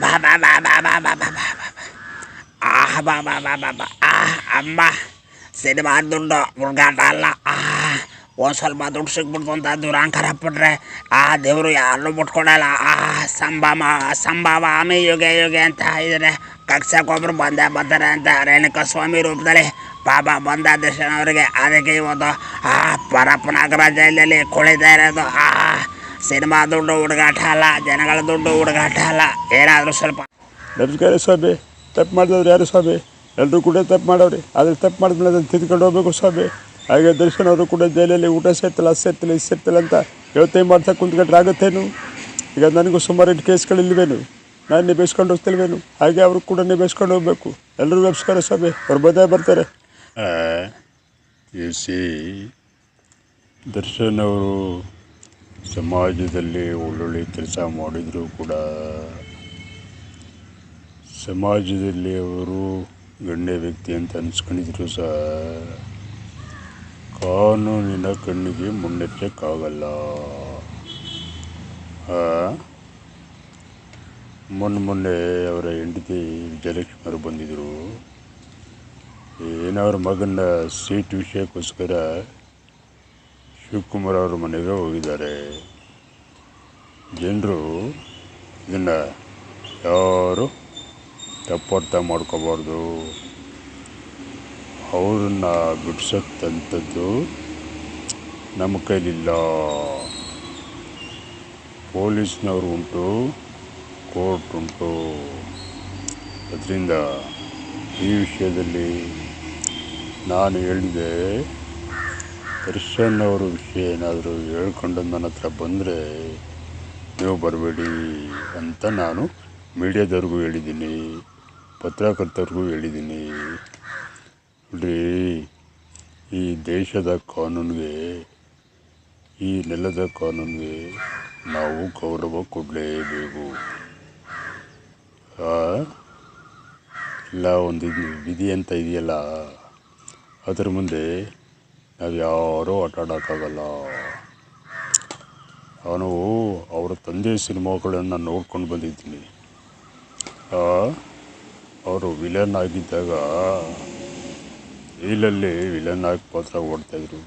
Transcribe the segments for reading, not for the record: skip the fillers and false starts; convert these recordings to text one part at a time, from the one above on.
ಬಾ ಬಾ ಬಾ ಬಾ ಬಾ ಬಾ ಬಾ ಬಾ ಬಾ ಬಾ ಬಾ ಬಾ ಬಾ ಬಾ ಅಮ್ಮ ಸಿನಿಮಾ ದುಡ್ಡು ಹುಡುಗಾಟ ಅಲ್ಲ. ಒಂದು ಸ್ವಲ್ಪ ದುಡ್ಡು ಸಿಕ್ಬಿಡ್ತು ಅಂತ ದುರಾಂಕಾರ ಪಟ್ರೆ ದೇವರು ಯಾರನ್ನೂ ಬಿಟ್ಕೊಡಲ್ಲ. ಸಂಭಾಮ ಸಂಭಾವ ಆಮೆ ಯುಗೆ ಯುಗೆ ಅಂತ ಇದ್ರೆ ಕಗ್ಸಕ್ಕೊಬ್ರು ಬಂದೇ ಬರ್ತಾರೆ ಅಂತ ರೇಣುಕಾ ಸ್ವಾಮಿ ರೂಪದಲ್ಲಿ ಬಾಬಾ ಬಂದ ದರ್ಶನ ಅವರಿಗೆ. ಅದಕ್ಕೆ ಇವತ್ತು ಪರಪ್ಪನಗರ ಜೈಲಲ್ಲಿ ಕುಳಿತಾ ಇರೋದು. ಸಿನಿಮಾ ದುಡ್ಡು ಹುಡುಗಾಟ ಅಲ್ಲ, ಜನಗಳ ದುಡ್ಡು ಹುಡುಗಾಟ ಅಲ್ಲ. ಏನಾದರೂ ಸ್ವಲ್ಪ ನಮಸ್ಕಾರ ಸ್ವಾಮಿ. ತಪ್ಪು ಮಾಡಿದವ್ರು ಯಾರು ಸ್ವಾಮಿ? ಎಲ್ಲರೂ ಕೂಡ ತಪ್ಪು ಮಾಡವ್ರಿ. ಆದರೆ ತಪ್ಪು ಮಾಡಿದ್ಮೇಲೆ ಅದನ್ನು ತಿದ್ಕೊಂಡು ಹೋಗ್ಬೇಕು ಸ್ವಾಮಿ. ಹಾಗೆ ದರ್ಶನ್ ಅವರು ಕೂಡ ಜೈಲಲ್ಲಿ ಊಟ ಸೇರ್ತಿಲ್ಲ, ಅದು ಸೇರ್ತಿಲ್ಲ, ಇದು ಸೇರ್ತಿಲ್ಲ ಅಂತ ಯೋಚನೆ ಮಾಡ್ತಾ ಕುಂತ್ಕೊಂಡ್ರೆ ಆಗುತ್ತೇನು? ಈಗ ನನಗೂ ಸುಮಾರು 8 ಕೇಸ್ಗಳಿಲ್ವೇನು? ನಾನು ನಿಭಾಯಿಸ್ಕೊಂಡು ಹೋಗ್ತಿಲ್ವೇನು? ಹಾಗೆ ಅವರು ಕೂಡ ನಿಭಾಯಿಸ್ಕೊಂಡು ಹೋಗ್ಬೇಕು. ಎಲ್ಲರೂ ನಮಸ್ಕಾರ ಸ್ವಾಮಿ. ಅವ್ರು ಬಂದೇ ಬರ್ತಾರೆ. ದರ್ಶನ್ ಅವರು ಸಮಾಜದಲ್ಲಿ ಒಳ್ಳೊಳ್ಳೆ ಕೆಲಸ ಮಾಡಿದರೂ ಕೂಡ ಸಮಾಜದಲ್ಲಿ ಅವರು ಗಣ್ಯ ವ್ಯಕ್ತಿ ಅಂತ ಅನಿಸ್ಕೊಂಡಿದ್ರು ಸಹ ಕಾನೂನಿನ ಕಣ್ಣಿಗೆ ಮುನ್ನೆಚ್ಚಕ್ಕಾಗಲ್ಲ. ಮೊನ್ನೆ ಅವರ ಹೆಂಡತಿ ವಿಜಯಲಕ್ಷ್ಮಿ ಅವರು ಬಂದಿದ್ದರು. ಏನವ್ರ ಮಗನ ಸೀಟ್ ವಿಷಯಕ್ಕೋಸ್ಕರ ಶಿವಕುಮಾರ್ ಅವ್ರ ಮನೆಗೆ ಹೋಗಿದ್ದಾರೆ. ಜನರು ಇದನ್ನು ಯಾರು ತಪ್ಪರ್ಥ ಮಾಡ್ಕೋಬಾರ್ದು. ಅವ್ರನ್ನ ಬಿಡ್ಸೋಕ್ಕಂಥದ್ದು ನಮ್ಮ ಕೈಲಿಲ್ಲ. ಪೊಲೀಸ್ನವರು ಉಂಟು, ಕೋರ್ಟ್ ಉಂಟು. ಅದರಿಂದ ಈ ವಿಷಯದಲ್ಲಿ ನಾನು ಹೇಳಿದೆ, ದರ್ಶನ್ ಅವರ ವಿಷಯ ಏನಾದರೂ ಹೇಳ್ಕೊಂಡು ನನ್ನ ಹತ್ರ ಬಂದರೆ ನೀವು ಬರಬೇಡಿ ಅಂತ ನಾನು ಮೀಡಿಯಾದವ್ರಿಗೂ ಹೇಳಿದ್ದೀನಿ, ಪತ್ರಕರ್ತರಿಗೂ ಹೇಳಿದ್ದೀನಿ. ನೋಡ್ರಿ, ಈ ದೇಶದ ಕಾನೂನಿಗೆ, ಈ ನೆಲದ ಕಾನೂನಿಗೆ ನಾವು ಗೌರವ ಕೊಡಲೇಬೇಕು. ಎಲ್ಲ ಒಂದು ವಿಧಿ ಅಂತ ಇದೆಯಲ್ಲ, ಅದರ ಮುಂದೆ ನಾವು ಯಾರೂ ಆಟ ಆಡೋಕ್ಕಾಗಲ್ಲ. ನಾನು ಅವರ ತಂದೆ ಸಿನಿಮಾಗಳನ್ನು ನೋಡ್ಕೊಂಡು ಬಂದಿದ್ದೀನಿ. ಅವರು ವಿಲನ್ ಆಗಿದ್ದಾಗ ಜೈಲಲ್ಲಿ ವಿಲನ್ ಆಗಿ ಪಾತ್ರ ಓಡ್ತಾಯಿದ್ರು.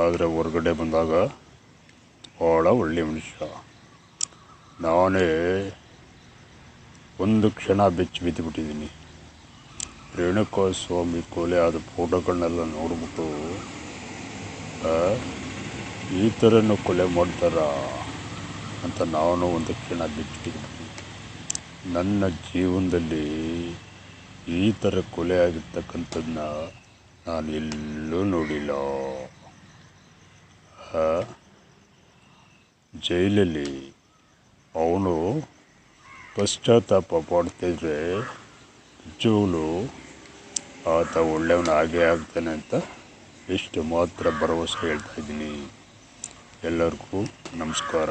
ಆದರೆ ಹೊರಗಡೆ ಬಂದಾಗ ಭಾಳ ಒಳ್ಳೆಯ ಮನುಷ್ಯ. ನಾನೇ ಒಂದು ಕ್ಷಣ ಬೆಚ್ಚಿ ಬಿದ್ದುಬಿಟ್ಟಿದ್ದೀನಿ. ರೇಣುಕಾ ಸ್ವಾಮಿ ಕೊಲೆ ಆದ ಫೋಟೋಗಳನ್ನೆಲ್ಲ ನೋಡ್ಬಿಟ್ಟು ಈ ಥರನೂ ಕೊಲೆ ಮಾಡ್ತಾರ ಅಂತ ನಾನು ಒಂದು ಕ್ಷಣ ಬೆಚ್ಚಿ ಬಿದ್ದುಬಿಟ್ಟಿದ್ದೀನಿ. ನನ್ನ ಜೀವನದಲ್ಲಿ ಈ ಥರ ಕೊಲೆ ಆಗಿರ್ತಕ್ಕಂಥದ್ದನ್ನ ನಾನು ಎಲ್ಲೂ ನೋಡಿಲ್ಲ. ಜೈಲಲ್ಲಿ ಅವನು ಪಶ್ಚಾತ್ತಾಪ ಪಡ್ತಿದ್ರೆ ನಿಜವಾಗ್ಲೂ ಆತ ಒಳ್ಳೆಯವನು ಆಗೇ ಆಗ್ತಾನೆ ಅಂತ ಎಷ್ಟು ಮಾತ್ರ ಭರವಸೆ ಹೇಳ್ತಾಯಿದ್ದೀನಿ. ಎಲ್ಲರಿಗೂ ನಮಸ್ಕಾರ.